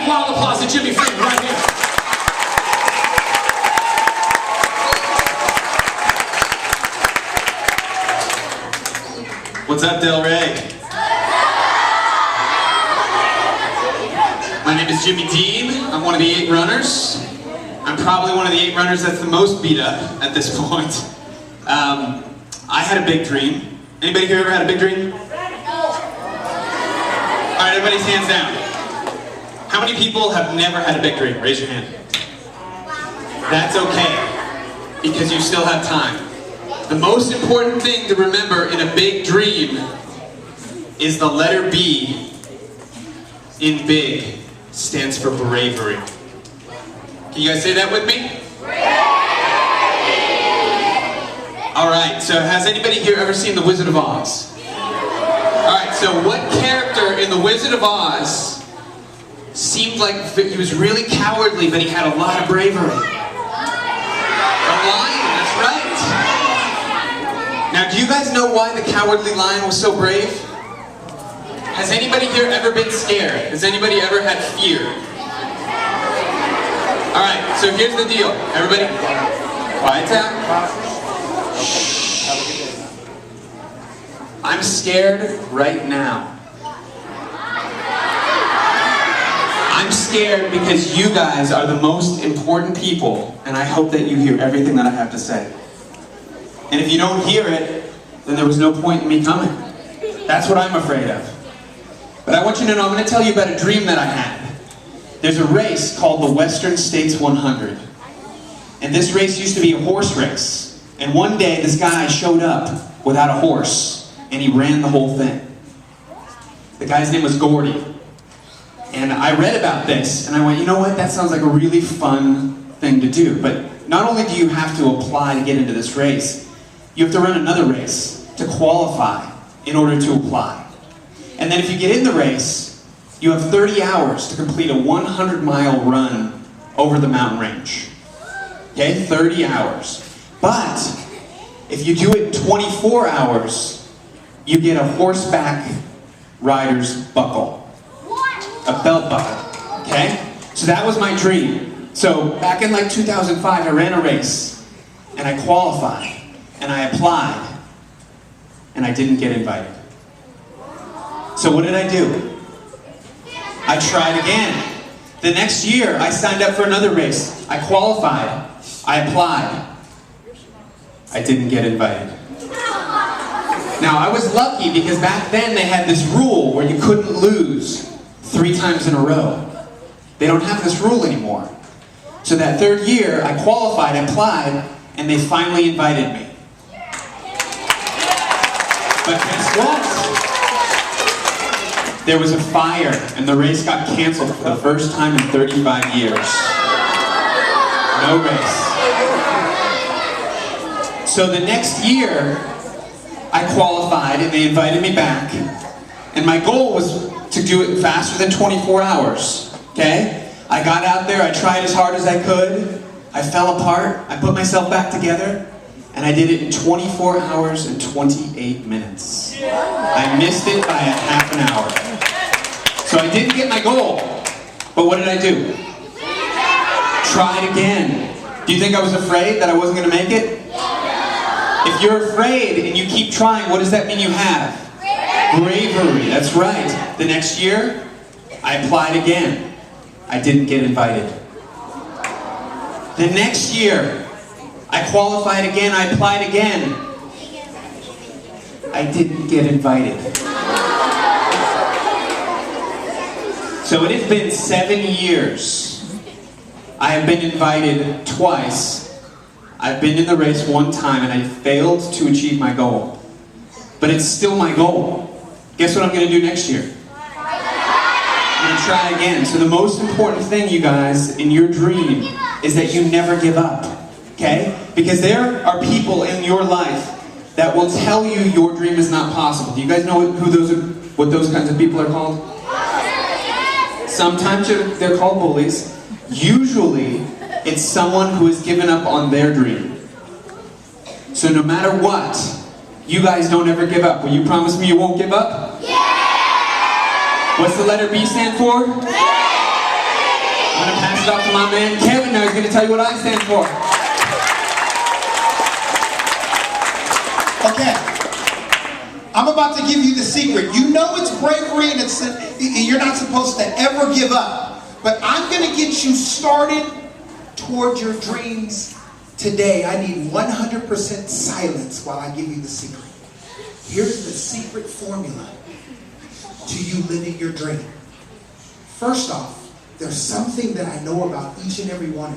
big wild applause to Jimmy Freeman right here. What's up, Del Rey? My name is Jimmy Dean. I'm one of the 8 runners. I'm probably one of the 8 runners that's the most beat up at this point. I had a big dream. Anybody here ever had a big dream? Alright, everybody's hands down. How many people have never had a big dream? Raise your hand. That's okay, because you still have time. The most important thing to remember in a big dream is the letter B in big stands for bravery. Can you guys say that with me? Alright, so has anybody here ever seen The Wizard of Oz? Alright, so what character in The Wizard of Oz seemed like he was really cowardly, but he had a lot of bravery? The lion, that's right. Now, do you guys know why the cowardly lion was so brave? Has anybody here ever been scared? Has anybody ever had fear? Alright, so here's the deal. Everybody, quiet down. Shh. I'm scared right now. I'm scared because you guys are the most important people, and I hope that you hear everything that I have to say. And if you don't hear it, then there was no point in me coming. That's what I'm afraid of. But I want you to know, I'm going to tell you about a dream that I had. There's a race called the Western States 100. And this race used to be a horse race. And one day, this guy showed up without a horse, and he ran the whole thing. The guy's name was Gordy. And I read about this, and I went, you know what, that sounds like a really fun thing to do. But not only do you have to apply to get into this race, you have to run another race to qualify in order to apply. And then if you get in the race, you have 30 hours to complete a 100-mile run over the mountain range. Okay, 30 hours. But if you do it in 24 hours, you get a horseback rider's buckle. A belt buckle, okay? So that was my dream. So back in like 2005, I ran a race, and I qualified, and I applied, and I didn't get invited. So what did I do? I tried again. The next year, I signed up for another race. I qualified, I applied, I didn't get invited. Now I was lucky because back then they had this rule where you couldn't lose 3 times in a row. They don't have this rule anymore. So that 3rd year, I qualified, applied, and they finally invited me. But guess what? There was a fire, and the race got canceled for the first time in 35 years. No race. So the next year, I qualified, and they invited me back. And my goal was to do it faster than 24 hours, okay? I got out there, I tried as hard as I could, I fell apart, I put myself back together, and I did it in 24 hours and 28 minutes. I missed it by a half an hour. So I didn't get my goal, but what did I do? Try it again. Do you think I was afraid that I wasn't going to make it? If you're afraid and you keep trying, what does that mean you have? Bravery, that's right. The next year, I applied again. I didn't get invited. The next year, I qualified again, I applied again. I didn't get invited. So it has been 7 years. I have been invited twice. I've been in the race 1 time and I failed to achieve my goal. But it's still my goal. Guess what I'm going to do next year? I'm going to try again. So the most important thing, you guys, in your dream is that you never give up. Okay? Because there are people in your life that will tell you your dream is not possible. Do you guys know what those kinds of people are called? Sometimes they're called bullies. Usually, it's someone who has given up on their dream. So no matter what, you guys don't ever give up. Will you promise me you won't give up? Yeah! What's the letter B stand for? Yeah! it off to my man Kevin now. He's going to tell you what I stand for. Okay. I'm about to give you the secret. You know it's bravery and you're not supposed to ever give up. But I'm going to get you started toward your dreams today. I need 100% silence while I give you the secret. Here's the secret formula to you living your dream. First off, there's something that I know about each and every one of you.